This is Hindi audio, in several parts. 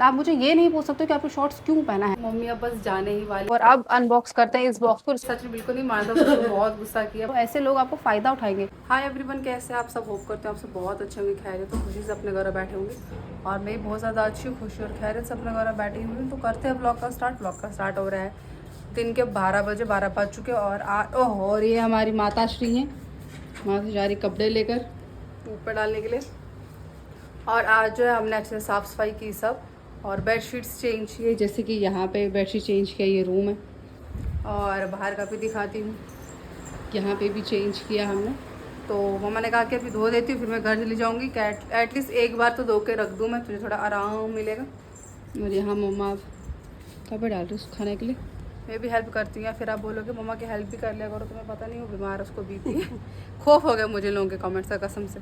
आप मुझे ये नहीं पूछ सकते कि आपने शॉर्ट्स क्यों पहना है। मम्मी अब बस जाने ही वाली और अब अनबॉक्स करते हैं इस बॉक्स को। सच में बिल्कुल नहीं मानता, मुझे बहुत गुस्सा किया। तो ऐसे लोग आपको फायदा उठाएंगे। हाय एवरीवन, कैसे आप सब? होप करते हैं आप सब बहुत अच्छे होंगे, खैरियत तो खुशी से अपने घर बैठे होंगे। और मैं बहुत ज़्यादा अच्छी खुशी और खैरियत से अपने घर बैठी हुई हूँ। तो करते हैं ब्लॉग का स्टार्ट हो रहा है। दिन के 12 बजे 12 बज चुके और और ये हमारी माता श्री हैं, माता जा रही कपड़े लेकर ऊपर डालने के लिए। और आज जो है हमने अच्छे से साफ़ सफाई की सब, और बेडशीट्स चेंज किए। जैसे कि यहाँ पे बेडशीट चेंज किया, ये रूम है। और बाहर का भी दिखाती हूँ, यहाँ पे भी चेंज किया हमने। तो मम्मा ने कहा कि अभी धो देती हूँ, फिर मैं घर चली जाऊँगी। एटलीस्ट एक बार तो धो के रख दूँ, मैं तुझे थोड़ा आराम मिलेगा। और यहाँ मम्मा कपड़े डाल रही सुखाने के लिए। मैं भी हेल्प करती हूँ, या फिर आप बोलोगे मम्मा की हेल्प भी कर लिया करो। तुम्हें पता नहीं, वो बीमार, उसको बीपी है। खौफ हो गया मुझे लोगों के कमेंट्स का, कसम से।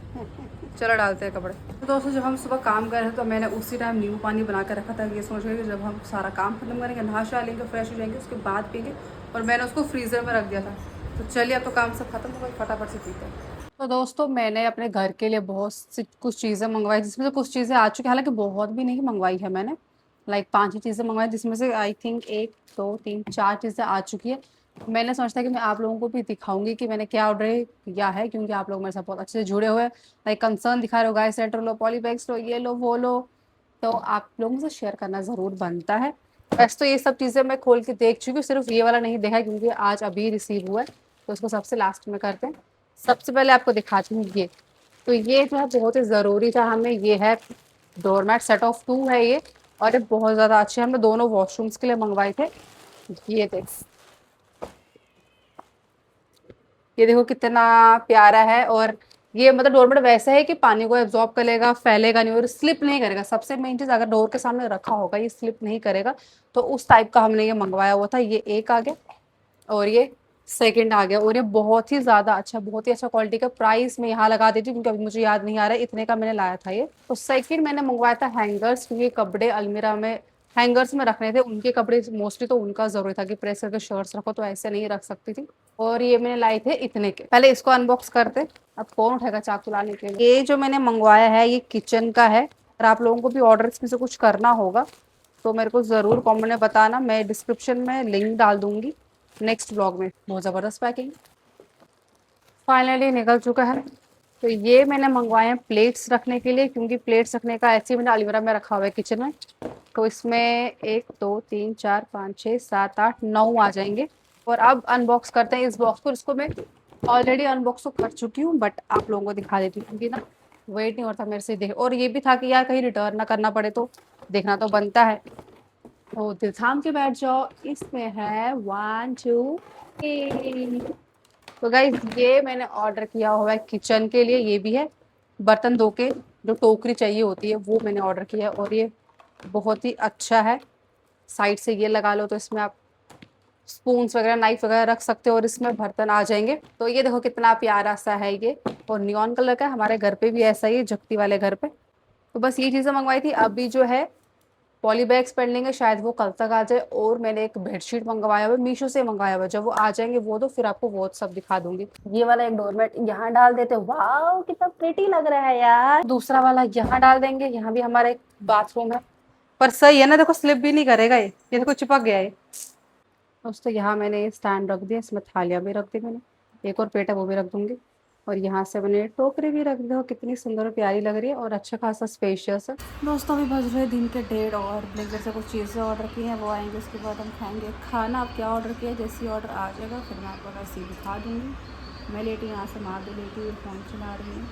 चलो डालते हैं कपड़े। तो दोस्तों, जब हम सुबह काम कर रहे थे तो मैंने उसी टाइम नींबू पानी बना कर रखा था। ये सोच के कि जब हम सारा काम खत्म करेंगे, नहा शहा लेंगे, फ्रेश हो जाएंगे, उसके बाद पीएंगे। और मैंने उसको फ्रीज़र में रख दिया था। तो चलिए, अब तो काम सब खत्म हो गया, फटाफट से पीते हैं। तो दोस्तों, मैंने अपने घर के लिए बहुत सी कुछ चीज़ें मंगवाई, जिसमें से कुछ चीज़ें आ चुकी हैं। हालांकि बहुत भी नहीं मंगवाई है मैंने, लाइक 5 ही चीज़ें मंगवाई, जिसमें से आई थिंक 1 2 3 4 चीज़ें आ चुकी है। मैंने सोचा कि मैं आप लोगों को भी दिखाऊंगी कि मैंने क्या ऑर्डर किया है, क्योंकि आप लोग मेरे साथ बहुत अच्छे से जुड़े हुए हैं, लाइक कंसर्न दिखा रहे हो, गाइस सेंटर लो, पॉली बैग्स लो, ये लो वो लो। तो आप लोगों से शेयर करना ज़रूर बनता है। वैसे तो ये सब चीज़ें मैं खोल के देख चुकी हूँ, सिर्फ ये वाला नहीं देखा है, क्योंकि आज अभी रिसीव हुआ है। तो उसको सबसे लास्ट में करते हैं। सबसे पहले आपको दिखाती हूँ ये। तो ये जो है बहुत ही ज़रूरी था हमें, ये है डोरमैट, सेट ऑफ 2 है ये। और ये बहुत ज़्यादा अच्छे, हमने दोनों वॉशरूम्स के लिए मंगवाए थे। ये देख, ये देखो कितना प्यारा है। और ये मतलब डोरमेट वैसा है कि पानी को एब्जॉर्ब करेगा, फैलेगा नहीं और स्लिप नहीं करेगा। सबसे मेन चीज़, अगर डोर के सामने रखा होगा ये स्लिप नहीं करेगा। तो उस टाइप का हमने ये मंगवाया हुआ था। ये एक आ गया और ये सेकंड आ गया। और ये बहुत ही ज़्यादा अच्छा, बहुत ही अच्छा क्वालिटी का। प्राइस मैं यहाँ लगा देती हूँ क्योंकि अभी मुझे याद नहीं आ रहा है, इतने का मैंने लाया था ये। तो सेकंड मैंने मंगवाया था हैंगर्स, क्योंकि कपड़े अलमीरा में हैंगर्स में रखने थे। उनके कपड़े मोस्टली तो उनका जरूरी था कि प्रेस करके शर्ट्स रखो, तो ऐसे नहीं रख सकती थी। और ये मैंने लाए थे इतने के। पहले इसको अनबॉक्स करते। अब कौन उठेगा चाकू लाने के लिए। ये जो मैंने मंगवाया है ये किचन का है। और आप लोगों को भी ऑर्डर इसमें से कुछ करना होगा तो मेरे को ज़रूर कमेंट में बताना, मैं डिस्क्रिप्शन में लिंक डाल दूंगी नेक्स्ट ब्लॉग में। बहुत ज़बरदस्त पैकिंग फाइनली निकल चुका है। तो ये मैंने मंगवाए हैं प्लेट्स रखने के लिए, क्योंकि प्लेट्स रखने का ऐसे ही मैंने अलमीरा में रखा हुआ है किचन में। तो इसमें 1 2 3 4 5 6 7 8 9 आ जाएंगे। और अब अनबॉक्स करते हैं इस बॉक्स को। इसको मैं ऑलरेडी अनबॉक्स तो कर चुकी हूँ, बट आप लोगों को दिखा देती हूँ, क्योंकि ना वेट नहीं होता मेरे से देख। और ये भी था कि यार कहीं रिटर्न ना करना पड़े, तो देखना तो बनता है। तो दिल थाम के बैठ जाओ। इसमें है 1 2 3। तो गाइज, ये मैंने ऑर्डर किया हुआ है किचन के लिए। ये भी है बर्तन धो के जो टोकरी चाहिए होती है, वो मैंने ऑर्डर किया है। और ये बहुत ही अच्छा है। साइड से ये लगा लो तो इसमें आप स्पून्स वगैरह, नाइफ वगैरह रख सकते हो और इसमें बर्तन आ जाएंगे। तो ये देखो कितना प्यारा सा है ये। और नियॉन कलर का है। हमारे घर पे भी ऐसा ही है, जगती वाले घर पे। तो बस ये चीज़ें मंगवाई थी। अभी जो है पॉली बैग्स पेंडिंग है, शायद वो कल तक आ जाए। और मैंने एक बेडशीट मंगवाया हुआ है, मीशो से मंगवाया हुआ है। जब वो आ जाएंगे वो तो फिर आपको वो सब दिखा दूंगी। ये वाला एक डोरमेट यहाँ डाल देते, वाह कितना प्रिटी लग रहा है यार। दूसरा वाला यहाँ डाल देंगे। यहाँ भी हमारा एक बाथरूम है, पर सही है ना, देखो स्लिप भी नहीं करेगा ये देखो चिपक गया है। दोस्तों, यहाँ मैंने ये स्टैंड रख दिया, इसमें थालियाँ भी रख दी मैंने। एक और पेट है वो भी रख दूंगी। और यहाँ से मैंने टोकरी भी रख दी, कितनी सुंदर और प्यारी लग रही है और अच्छा खासा स्पेशियस है। दोस्तों, अभी बज रहे दिन के 1:30 और ब्लिंकिट से कुछ चीज़ें ऑर्डर की हैं, वो आएंगे उसके बाद हम खाएंगे खाना। आप क्या ऑर्डर किया, जैसे ऑर्डर आ जाएगा फिर मैं आपको वैसे ही दिखा दूँगी। मैं लेटी यहाँ से मार दे लेटी हुई फ़ोन चला रही हूँ।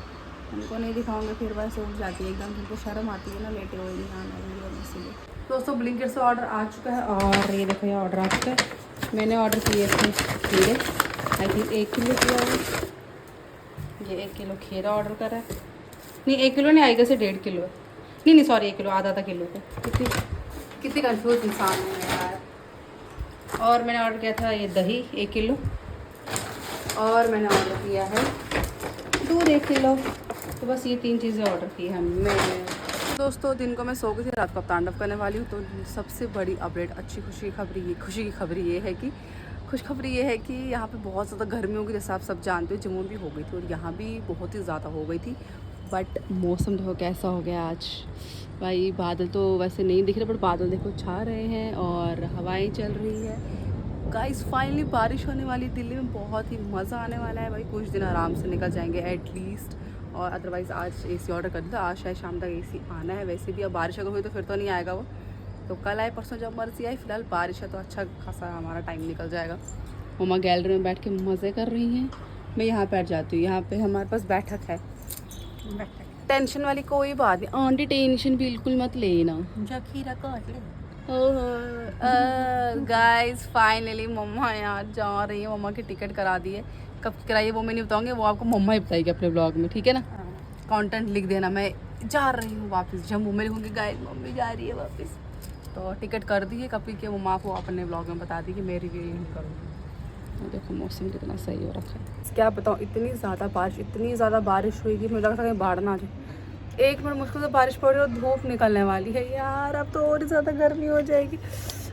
उनको नहीं दिखाऊंगी, फिर वैसे उठ जाती है एकदम, उनको शर्म आती है ना लेटे हुए दिखाना वीडियो में, इसलिए। दोस्तों, ब्लिंकिट से ऑर्डर आ चुका है और ये देखो ये ऑर्डर आ चुका है। मैंने ऑर्डर किए थे खीरे, आई थिंक 1 किलो किया है। ये 1 किलो खीरा ऑर्डर करा है। नहीं 1 किलो नहीं आएगा, से 1.5 किलो है। नहीं नहीं सॉरी 1 किलो, आधा किलो का। कितनी कितनी कन्फ्यूज इंसान हूँ मैं यार। और मैंने ऑर्डर किया था ये दही 1 किलो। और मैंने ऑर्डर किया है दूध 1 किलो। तो बस ये 3 चीज़ें ऑर्डर की हैं मैंने। दोस्तों, दिन को मैं सो गई थी, रात को अब तांडव करने वाली हूँ। तो सबसे बड़ी अपडेट, अच्छी खुशी की खबरी ये है कि खुशखबरी ये है कि यहाँ पे बहुत ज़्यादा गर्मी होगी, जैसे आप सब जानते हो। जम्मू भी हो गई थी और यहाँ भी बहुत ही ज़्यादा हो गई थी। बट मौसम देखो कैसा हो गया आज भाई। बादल तो वैसे नहीं दिख रहे, बट बादल देखो छा रहे हैं और हवाएं चल रही है। गाइस फाइनली बारिश होने वाली, दिल्ली में बहुत ही मज़ा आने वाला है भाई। कुछ दिन आराम से निकल जाएंगे एटलीस्ट, और अदरवाइज़ आज एसी ऑर्डर कर दिया, आज शायद शाम तक एसी आना है। वैसे भी अब बारिश अगर हुई तो फिर तो नहीं आएगा वो, तो कल आए परसों जब मर्जी आए। फिलहाल बारिश है तो अच्छा खासा हमारा टाइम निकल जाएगा। मम्मा गैलरी में बैठ के मज़े कर रही हैं, मैं यहाँ बैठ जाती हूँ। यहाँ पे हमारे पास बैठक है, टेंशन वाली कोई बात नहीं आंटी, टेंशन बिल्कुल मत लेना। गाइस फाइनली मम्मा यार जा रही है, मम्मा की टिकट करा दी है। कब कराई है वो मैं नहीं बताऊँगी, वो आपको मम्मा ही बताएगी अपने ब्लॉग में, ठीक है ना। कंटेंट लिख देना, मैं जा रही हूँ वापस जम्मू में लिखूँगी गाइस मम्मी जा रही है वापस। तो टिकट कर दी है कपिल के, मम्मा को अपने ब्लॉग में बता दी कि मैं रिव्यू नहीं करूँगी। तो देखो मौसम कितना सही हो रखा है, क्या बताऊँ। इतनी ज़्यादा बारिश हुई कि मुझे लगा था कहीं बाढ़ ना आ जाए। 1 मिनट मुश्किल से बारिश पड़ रही है और धूप निकलने वाली है यार। अब तो और ही ज़्यादा गर्मी हो जाएगी,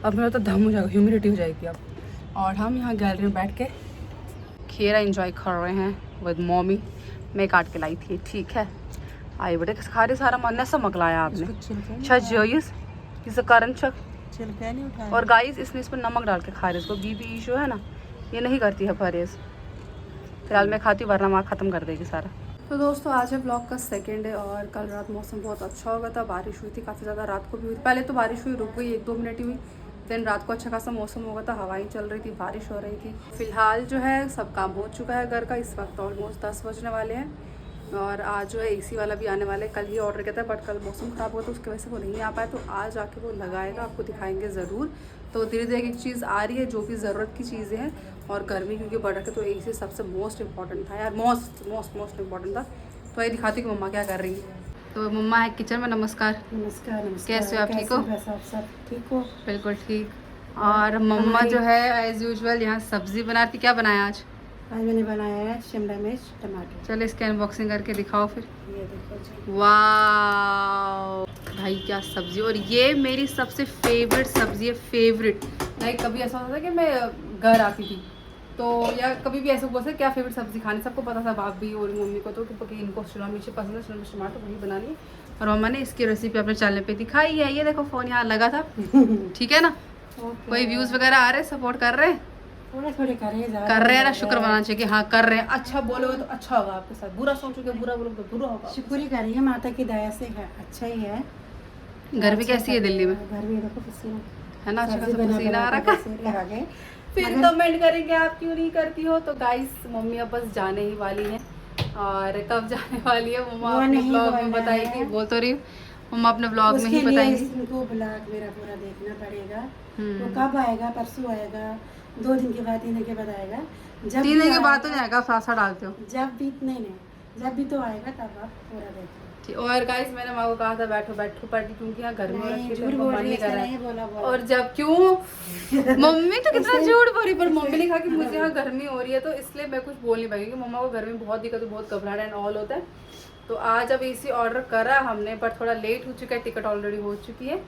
अब मेरा तो दम हो जाएगा, ह्यूमिडिटी हो जाएगी अब। और हम यहाँ गैलरी में बैठ के खीरा एंजॉय कर रहे हैं विद मम्मी। मैं काट के लाई थी, ठीक है। आई बेटे खा रही सारा मन ऐसा मकलाया आपने। छस इसे कारण चक नहीं उठा। और गाइस इसने इस पर नमक डाल के खा रहे, इसको बीपी इशू है ना, ये नहीं करती है परहेज। फिलहाल मैं खाती हूँ वरना माँ ख़त्म कर देगी सारा। तो दोस्तों आज है ब्लॉग का सेकंड डे, और कल रात मौसम बहुत अच्छा हो गया था। बारिश हुई थी काफ़ी ज़्यादा, रात को भी हुई थी। पहले तो बारिश हुई, रुक गई 1-2 मिनट ही हुई, देन रात को अच्छा खासा मौसम हो गया था, हवाएं चल रही थी, बारिश हो रही थी। फिलहाल जो है सब काम हो चुका है घर का। इस वक्त ऑलमोस्ट 10 बजने वाले हैं, और आज जो है एसी वाला भी आने वाला है। कल ही ऑर्डर किया था बट कल मौसम ख़राब हुआ तो उसकी वजह से वो नहीं आ पाया, तो आज आके वो लगाएगा, आपको दिखाएंगे ज़रूर। तो धीरे धीरे एक चीज़ आ रही है जो कि ज़रूरत की चीज़ें हैं, और गर्मी क्योंकि बढ़ रही है तो एसी सबसे मोस्ट इंपॉर्टेंट था यार, मोस्ट इंपॉर्टेंट था। तो ये दिखाती कि मम्मा क्या कर रही है। तो मम्मा है किचन में। नमस्कार। नमस्कार। कैसे हो आप, ठीक हो? सब ठीक हो? बिल्कुल ठीक। और मम्मा जो है एज यूजुअल यहाँ सब्जी बना रही थी। क्या बनाया आज? आज मैंने बनाया है शिमला मिर्च टमाटर। चलो इसकी अनबॉक्सिंग करके दिखाओ फिर। ये देखो जी, वाह भाई क्या सब्जी, और ये मेरी सबसे फेवरेट सब्जी है, फेवरेट। लाइक कभी ऐसा होता था कि मैं घर आती थी तो, या कभी भी ऐसा बोलते क्या फेवरेट सब्जी खाने, सबको पता था, भाभी और मम्मी को तो कि इनको शिमला मिर्च पसंद है, शिमला मिर्च टमाटर वही बना ली। और मम्मा ने इसकी रेसिपी अपने चैनल पे दिखाई है। ये देखो फ़ोन यहाँ लगा था, ठीक है ना। कोई व्यूज़ वगैरह आ रहे, सपोर्ट कर रहे हैं, थोड़े कर रहे हैं ना। शुक्र मनाना चाहिए कि हाँ कर रहे हैं। अच्छा बोलोगे तो अच्छा होगा आपके साथ, बुरा सोचोगे, बुरा बोलोगे तो बुरा होगा। शुक्र ही कर रही है, माता की दया से है, अच्छा ही है। गर्मी कैसी है दिल्ली में? गर्मी देखो पसीना है ना, अच्छा सब्जी खासा बना पसीना आ बना रखा के पसीने आ गए। फिर कमेंट करेंगे आप क्यों नहीं करती हो। तो गाइस मम्मी अब बस जाने ही वाली है, और कब जाने वाली है मम्मा अपने ब्लॉग में बताएगी। बोल तो रही मम्मा अपने ब्लॉग में ही बताएंगी। उनको ब्लॉग मेरा पूरा देखना पड़ेगा। तो कब आएगा? परसों आएगा, 2 दिन के बाद, 3 दिन के बाद आएगा। जब 3 दिन के बाद तो नहीं आएगा, सासा डालते हो जब भी नहीं जब भी तो आएगा तब आप पूरा देखो। और गाइस मैंने माँ को कहा था बैठो बैठो पढ़ती, क्योंकि यहाँ गर्मी हो रखी है, झूठ बोल रही है। और जब क्यों मम्मी तो कितना झूठ बोल रही, पर मम्मी ने कहा कि मुझे यहाँ गर्मी हो रही है तो इसलिए मैं कुछ बोल नहीं पाई, क्योंकि मम्मा को गर्मी में बहुत दिक्कत, बहुत घबराहट एंड ऑल होता है। तो आज अब एसी ऑर्डर करा हमने, पर थोड़ा लेट हो चुका है, टिकट ऑलरेडी हो चुकी है।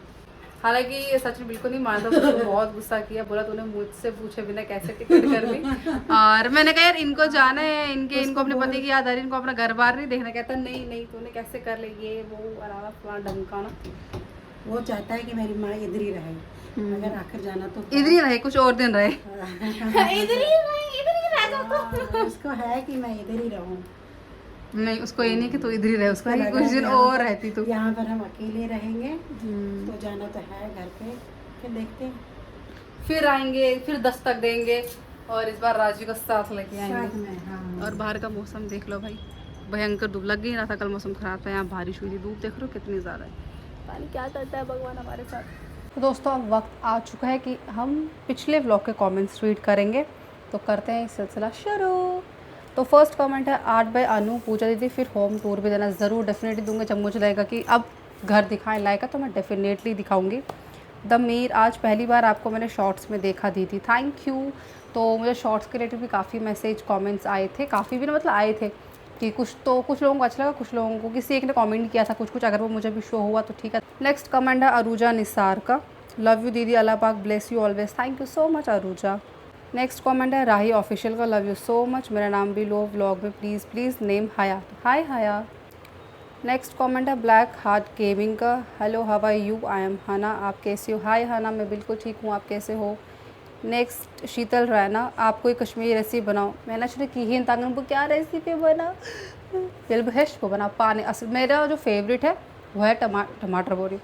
हालांकि ये सच में बिल्कुल नहीं मानता, मुझे बहुत गुस्सा किया, बोला तूने मुझसे पूछे बिना कैसे टिकट कर ली। और मैंने कहा यार इनको जाना है, इनको अपने पति की याद आ रही, इनको अपना घर बार नहीं देखना। कहता नहीं नहीं तूने कैसे कर ले, ये वो अराना फलाना ढमकाना। वो चाहता है कि मेरी माँ इधर ही रहे, अगर आकर जाना तो इधर ही रहे, कुछ और दिन रहे। इधर ही रहे। उसको है कि मैं इधर ही रहूँ। नहीं उसको ये नहीं कि तू इधर ही रहे, उसको है कि कुछ दिन और रहती तू। यहाँ पर हम अकेले रहेंगे तो जाना तो है घर पे, फिर देखते हैं, फिर आएंगे, फिर दस्तक देंगे, और इस बार राजू का साथ लेके आएंगे। साथ में, हाँ। और बाहर का मौसम देख लो भाई, भयंकर धूप लग ही रहा था, कल मौसम खराब था, यहाँ बारिश हुई थी, धूप देख लो कितनी ज़्यादा है। पानी क्या करता है भगवान हमारे साथ। तो दोस्तों अब वक्त आ चुका है कि हम पिछले व्लॉग के कमेंट्स रीड करेंगे, तो करते हैं सिलसिला शुरू। तो फर्स्ट कमेंट है आर्ट बाय अनु, पूजा दीदी फिर होम टूर भी देना, ज़रूर डेफिनेटली दूंगा। जब मुझे लगेगा कि अब घर दिखाने लायक है तो मैं डेफिनेटली दिखाऊंगी। द मीर, आज पहली बार आपको मैंने शॉर्ट्स में देखा दीदी, थैंक यू। तो मुझे शॉर्ट्स के रिलेटेड भी काफ़ी मैसेज कमेंट्स आए थे, काफ़ी भी ना मतलब आए थे कि कुछ लोगों को अच्छा लगा, कुछ लोगों को किसी एक ने कमेंट किया था कुछ, अगर वो मुझे भी शो हुआ तो ठीक है। नेक्स्ट कमेंट है अरूजा निसार का, लव यू दीदी, अल्लाह पाक bless you always, thank you so much Arooja. Next comment है राही ऑफिशियल का, लव यू सो मच, मेरा नाम भी लो व्लॉग में please name Haya. Hi Haya. Next comment है ब्लैक हार्ट गेमिंग का। Hello how are you, I am Hana, आप कैसे हो? हाय हना, मैं बिल्कुल ठीक हूँ, आप कैसे हो? नेक्स्ट शीतल रैना, आप कोई कश्मीरी रेसिपी बनाओ। मैंने शुरू की ही तांगन को क्या रेसिपी बना बिल्बहेश को बना पानी। असल मेरा जो फेवरेट है वो है टमाटर बोरी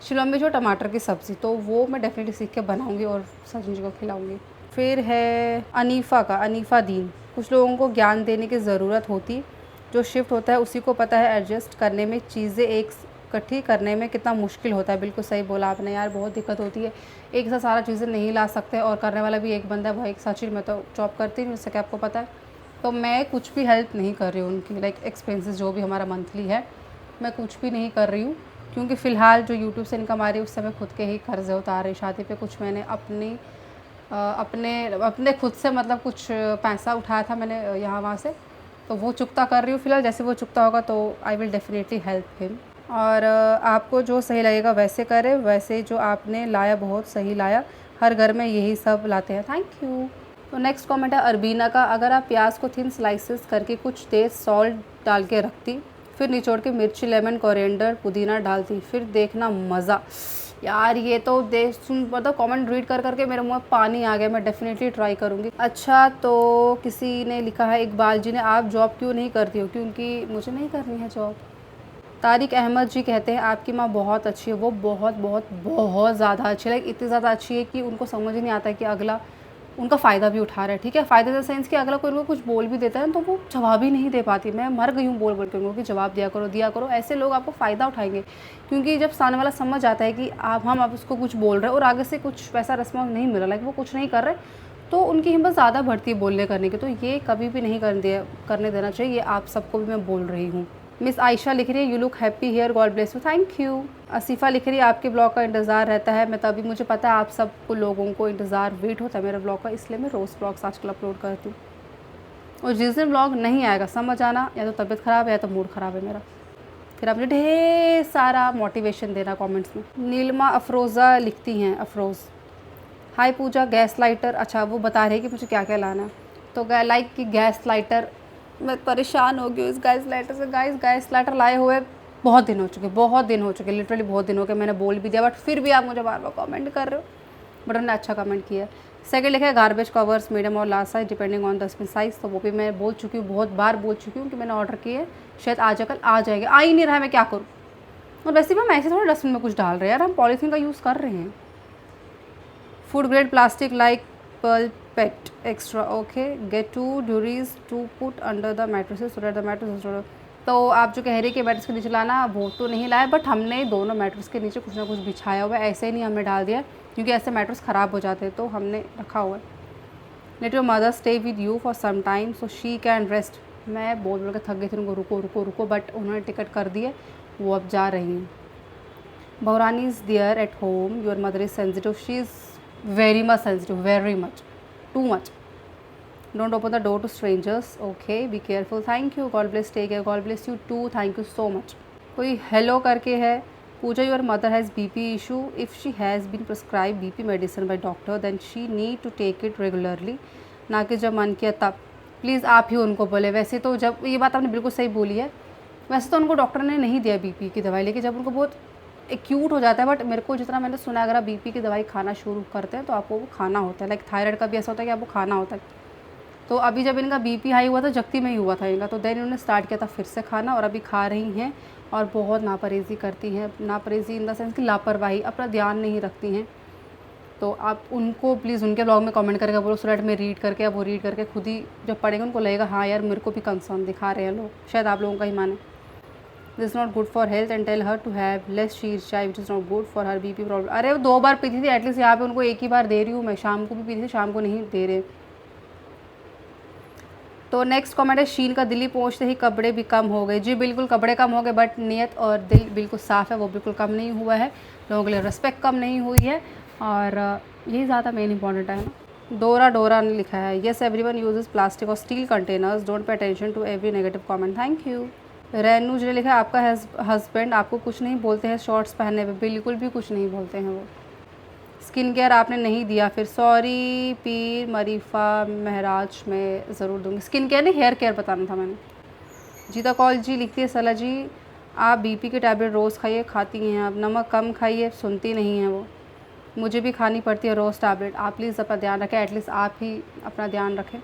शिलों में जो टमाटर की सब्ज़ी, तो वो मैं डेफिनेटली सीख के बनाऊँगी और सचिन जी को खिलाऊँगी। फिर है अनीफ़ा का, अनीफ़ा दीन, कुछ लोगों को ज्ञान देने की ज़रूरत होती, जो शिफ्ट होता है उसी को पता है एडजस्ट करने में, चीज़ें एक इकट्ठी करने में कितना मुश्किल होता है। बिल्कुल सही बोला आपने यार, बहुत दिक्कत होती है, एक साथ सारा चीज़ें नहीं ला सकते और करने वाला भी एक बंदा है, वो एक सचिन। मैं तो जॉब करती हूँ जैसे कि आपको पता है, तो मैं कुछ भी हेल्प नहीं कर रही हूँ उनकी, लाइक एक्सपेंसेस जो भी हमारा मंथली है मैं कुछ भी नहीं कर रही हूँ, क्योंकि फ़िलहाल जो यूट्यूब से इनकम आ रही है उससे मैं खुद के ही कर्ज़े उतार रही। शादी पे कुछ मैंने अपने खुद से मतलब कुछ पैसा उठाया था मैंने यहाँ वहाँ से, तो वो चुकता कर रही हूँ फ़िलहाल। जैसे वो चुकता होगा तो I will definitely help him. और आपको जो सही लगेगा वैसे करें, वैसे जो आपने लाया बहुत सही लाया, हर घर में यही सब लाते हैं। Thank you. तो नेक्स्ट कमेंट है अरबीना का, अगर आप प्याज को थिन स्लाइसेस करके कुछ देर सॉल्ट डाल के रखती, फिर निचोड़ के मिर्ची, लेमन, कोरिएंडर, पुदीना डालती, फिर देखना मज़ा। यार ये तो देख सुन मतलब कमेंट रीड कर करके मेरे मुँह में पानी आ गया, मैं डेफिनेटली ट्राई करूँगी। अच्छा, तो किसी ने लिखा है इकबाल जी ने, आप जॉब क्यों नहीं करती हो? क्योंकि मुझे नहीं करनी है जॉब। तारिक अहमद जी कहते हैं आपकी माँ बहुत अच्छी है। वो बहुत बहुत बहुत ज़्यादा अच्छी है, लाइक इतनी ज़्यादा अच्छी है कि उनको समझ ही नहीं आता है कि अगला उनका फ़ायदा भी उठा रहा है। ठीक है, फ़ायदा इन द सेंस कि अगला कोई उनको कुछ बोल भी देता है तो वो जवाब ही नहीं दे पाती। मैं मर गई हूँ बोल बोल के उनको कि जवाब दिया करो। ऐसे लोग आपको फ़ायदा उठाएंगे, क्योंकि जब सामने वाला समझ आता है कि आप उसको कुछ बोल रहे हैं और आगे से कुछ वैसा रिस्पॉन्स नहीं मिल रहा, लाइक वो कुछ नहीं कर रहे, तो उनकी हिम्मत ज़्यादा बढ़ती है बोलने करने की। तो ये कभी भी नहीं करने देना चाहिए, ये आप सबको भी मैं बोल रही हूँ। मिस आयशा लिख रही है you look happy here, God bless you, thank you. Asifa लिख रही है आपके ब्लॉग का इंतज़ार रहता है। मैं तभी, मुझे पता है आप सबको लोगों को इंतज़ार वेट होता है मेरे ब्लॉग का, इसलिए मैं रोज़ ब्लॉग्स आजकल अपलोड करती हूँ। और जिस दिन ब्लॉग नहीं आएगा समझ आना, या तो तबीयत ख़राब है या तो मूड ख़राब है मेरा, फिर आप मुझे ढेर सारा मोटिवेशन देना कमेंट्स में। नीलमा अफरोज़ा लिखती हैं, अफरोज़, हाय पूजा, गैस लाइटर, अच्छा वो बता रही है कि मुझे क्या क्या लाना है। तो लाइक कि गैस लाइटर, मैं परेशान हो गई इस गैस लाइटर से। गैस लाइटर लाए हुए बहुत दिन हो चुके, लिटरली बहुत दिन हो गए। मैंने बोल भी दिया बट फिर भी आप मुझे बार बार कमेंट कर रहे हो, बट उन्होंने अच्छा कमेंट किया है। सेकंड लिखा है गार्बेज कवर्स मीडियम और large size depending on dustbin size, तो वो भी मैं बोल चुकी हूँ, बहुत बार बोल चुकी हूँ कि मैंने ऑर्डर किए, शायद आज कल आ जाएंगे, आ ही नहीं रहा है, मैं क्या करूँ। और वैसे भी हम ऐसे थोड़ा डस्टबिन में कुछ डाल रहे हैं यार, हम पॉलीथीन का यूज़ कर रहे हैं। Food grade plastic like pulpet extra, okay, get 2 duries to put under the mattresses so that the mattress। तो आप जो कह रही है कि मैट्रेस के नीचे लाना, वो तो नहीं लाया, बट हमने दोनों मैट्रेस के नीचे कुछ ना कुछ बिछाया हुआ है, ऐसे ही नहीं हमने डाल दिया, क्योंकि ऐसे मैट्रेस ख़राब हो जाते हैं, तो हमने रखा हुआ है। Let your mother stay with you for some time so she can rest. मैं बोल के थक गई थी उनको रुको, बट उन्होंने टिकट कर दिए, वो अब जा रही हैं। Bhaurani is there at home, your mother is sensitive, she is very much sensitive, very much, too much. Don't open the door to strangers, okay, be careful, thank you, God bless, take care, God bless you too, thank you so much। कोई हेलो करके है, Pooja your mother has BP issue, if she has been prescribed BP medicine by doctor then she need to take it regularly, ना कि जब मन किया तब। प्लीज़ आप ही उनको बोले। वैसे तो जब, ये बात आपने बिल्कुल सही बोली है, वैसे तो उनको डॉक्टर ने नहीं दिया BP की दवाई, लेकिन जब उनको बहुत एक्यूट हो जाता है, बट मेरे को जितना मैंने सुना है अगर आप BP की दवाई खाना शुरू करते हैं तो आपको वो खाना होता है, लाइक थायराइड का भी ऐसा होता है कि आपको खाना होता है। तो अभी जब इनका BP हाई हुआ था, जगती में ही हुआ था इनका, तो देन इन्होंने स्टार्ट किया था फिर से खाना, और अभी खा रही हैं और बहुत नापरहेज़ी करती हैं। नापरहेज़ी इन द सेंस कि लापरवाही, अपना ध्यान नहीं रखती हैं। तो आप उनको प्लीज़ उनके ब्लॉग में कमेंट करके बोलो, सो दैट मैं रीड करके, अब वो रीड करके खुद ही जब पढ़ेंगे उनको लगेगा हाँ यार मेरे को भी कंसर्न दिखा रहे हैं लोग, शायद आप लोगों का ही माने। This not good for health and tell her to have less शीर chai which is not good for her BP problem. अरे वो 2 बार पीती थी एटलीस्ट, यहाँ पे उनको 1 ही बार दे रही हूँ मैं, शाम को भी पीती थी, शाम को नहीं दे रहे। तो नेक्स्ट कमेंट है शीन का, दिल्ली पहुँचते ही कपड़े भी कम हो गए। जी बिल्कुल कपड़े कम हो गए, बट नियत और दिल बिल्कुल साफ़ है, वो बिल्कुल कम नहीं हुआ है, लोगों के लिए रिस्पेक्ट कम नहीं हुई है, और यही ज़्यादा मेन इंपॉर्टेंट है ना। डोरा ने लिखा है येस एवरीवन यूजेस प्लास्टिक और steel containers, don't pay attention to every negative comment, thank you. Renu ji ने लिखा आपका हस्बैंड आपको कुछ नहीं बोलते हैं शॉर्ट्स पहनने पे? बिल्कुल भी कुछ नहीं बोलते हैं वो। स्किन केयर आपने नहीं दिया, फिर सॉरी पीर मरीफ़ा महराज में ज़रूर दूँगी। स्किन केयर नहीं, हेयर केयर बताना था मैंने। जीता कौल जी लिखती है सला जी आप बीपी की टैबलेट रोज़ खाइए, खाती हैं आप, नमक कम खाइए, सुनती नहीं हैं वो। मुझे भी खानी पड़ती है रोज़ टैबलेट। आप प्लीज़ अपना ध्यान रखें, एटलीस्ट आप ही अपना ध्यान रखें,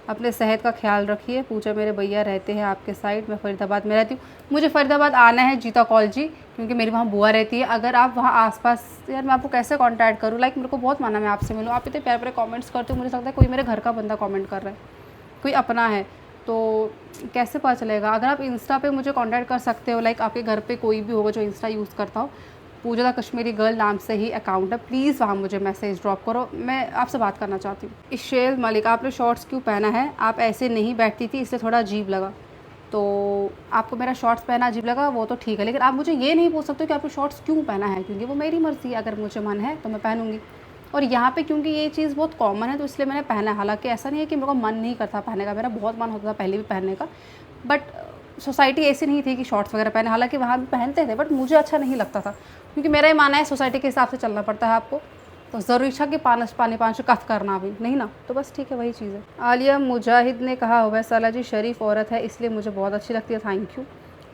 अपने सेहत का ख्याल रखिए। पूजा मेरे भैया रहते हैं आपके साइड, मैं फरीदाबाद में रहती हूँ। मुझे फरीदाबाद आना है जीता कॉलेजी, क्योंकि मेरी वहाँ बुआ रहती है। अगर आप वहाँ आसपास, यार मैं आपको कैसे कांटेक्ट करूँ, लाइक मेरे को बहुत माना मैं आपसे मिलूँ। आप इतने प्यारे प्यारे कमेंट्स करते हो, मुझे लगता है कोई मेरे घर का बंदा कमेंट कर रहा है, कोई अपना है, तो कैसे पता चलेगा। अगर आप इंस्टा पे मुझे कांटेक्ट कर सकते हो, लाइक आपके घर पे कोई भी होगा जो इंस्टा यूज़ करता हो, पूजा द कश्मीरी गर्ल नाम से ही अकाउंट है, प्लीज़ वहाँ मुझे मैसेज ड्रॉप करो, मैं आपसे बात करना चाहती हूँ। इशेल मलिक, आपने शॉर्ट्स क्यों पहना है? आप ऐसे नहीं बैठती थी, इसलिए थोड़ा अजीब लगा। तो आपको मेरा शॉर्ट्स पहना अजीब लगा वो तो ठीक है, लेकिन आप मुझे ये नहीं पूछ सकते कि आपने शॉर्ट्स क्यों पहना है, क्योंकि वो मेरी मर्ज़ी है। अगर मुझे मन है तो मैं पहनूंगी। और यहाँ पे क्योंकि ये चीज़ बहुत कॉमन है तो इसलिए मैंने पहना है। हालांकि ऐसा नहीं है कि मेरे को मन नहीं करता पहनने का, मेरा बहुत मन होता था पहले भी पहनने का, बट सोसाइटी ऐसी नहीं थी कि शॉर्ट्स वगैरह पहने। हालांकि वहाँ भी पहनते थे, बट मुझे अच्छा नहीं लगता था, क्योंकि मेरा ये मानना है सोसाइटी के हिसाब से चलना पड़ता है आपको। तो ज़रूरी था कि पानी कथ करना भी नहीं ना, तो बस ठीक है, वही चीज़ है। आलिया मुजाहिद ने कहा हुआ है, साला जी शरीफ औरत है इसलिए मुझे बहुत अच्छी लगती है। थैंक यू,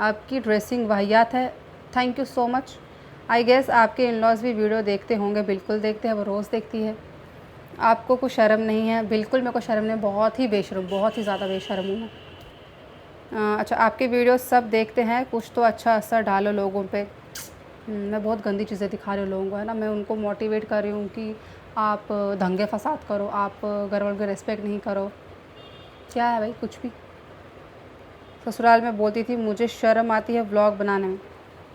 आपकी ड्रेसिंग वाहियात है, thank you so much. I guess आपके इन लॉज भी वीडियो देखते होंगे। बिल्कुल देखते हैं, वो रोज़ देखती है। आपको कुछ शर्म नहीं है? बिल्कुल मेरे को शर्म नहीं, बहुत ही बेशर्म, बहुत ही ज़्यादा बेशर्म हूँ मैं। अच्छा, आपके वीडियो सब देखते हैं, कुछ तो अच्छा असर डालो लोगों पे। मैं बहुत गंदी चीज़ें दिखा रही हूँ लोगों को, है ना। मैं उनको मोटिवेट कर रही हूँ कि आप दंगे फसाद करो, आप घर वालों की रिस्पेक्ट नहीं करो। क्या है भाई, कुछ भी। ससुराल में बोलती थी मुझे शर्म आती है व्लॉग बनाने में,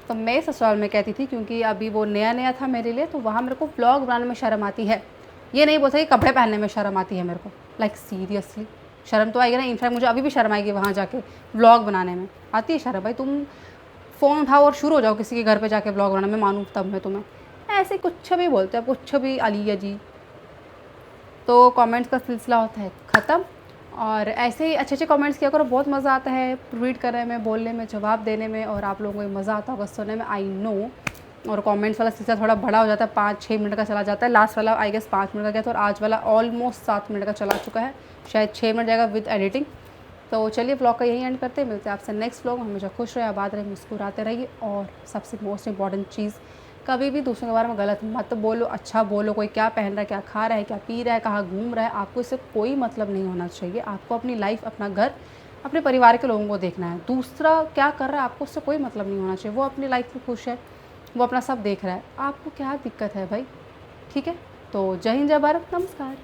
तो मैं ससुराल में कहती थी क्योंकि अभी वो नया नया था मेरे लिए, तो वहाँ मेरे को व्लॉग बनाने में शर्म आती है। ये नहीं बोलता कि कपड़े पहनने में शर्म आती है मेरे को, लाइक सीरियसली शर्म तो आएगी ना। इनफैक्ट मुझे अभी भी शर्म आएगी वहाँ जाके व्लॉग बनाने में। आती है शर्म भाई, तुम फ़ोन उठाओ और शुरू हो जाओ किसी के घर पे जाके व्लॉग बनाना, मैं मानूँ तब मैं तुम्हें। ऐसे कुछ भी बोलते हैं, कुछ भी अलिया जी। तो कमेंट्स का सिलसिला होता है ख़त्म, और ऐसे ही अच्छे अच्छे कमेंट्स किया करो, बहुत मज़ा आता है रीड करने में, बोलने में, जवाब देने में, और आप लोगों को मज़ा आता होगा सुनने में, आई नो। और कमेंट्स वाला सिलसिला थोड़ा बड़ा हो जाता है, 5-6 मिनट का चला जाता है। लास्ट वाला आई गेस 5 मिनट का गया था, और आज वाला ऑलमोस्ट 7 मिनट का चला चुका है, शायद 6 मिनट जाएगा विद एडिटिंग। तो चलिए ब्लॉग का यही एंड करते हैं, मिलते हैं आपसे नेक्स्ट ब्लॉग। हमेशा खुश रहे, आबाद रहे, मुस्कुराते रहिए, और सबसे मोस्ट इंपॉर्टेंट चीज़, कभी भी दूसरों के बारे में गलत मत बोलो, अच्छा बोलो। कोई क्या पहन रहा है, क्या खा रहा है, क्या पी रहा है, कहाँ घूम रहा है, आपको इससे कोई मतलब नहीं होना चाहिए। आपको अपनी लाइफ, अपना घर, अपने परिवार के लोगों को देखना है। दूसरा क्या कर रहा है आपको उससे कोई मतलब नहीं होना चाहिए। वो अपनी लाइफ में खुश है, वो अपना सब देख रहा है, आपको क्या दिक्कत है भाई, ठीक है। तो जय हिंद, जय भारत, नमस्कार।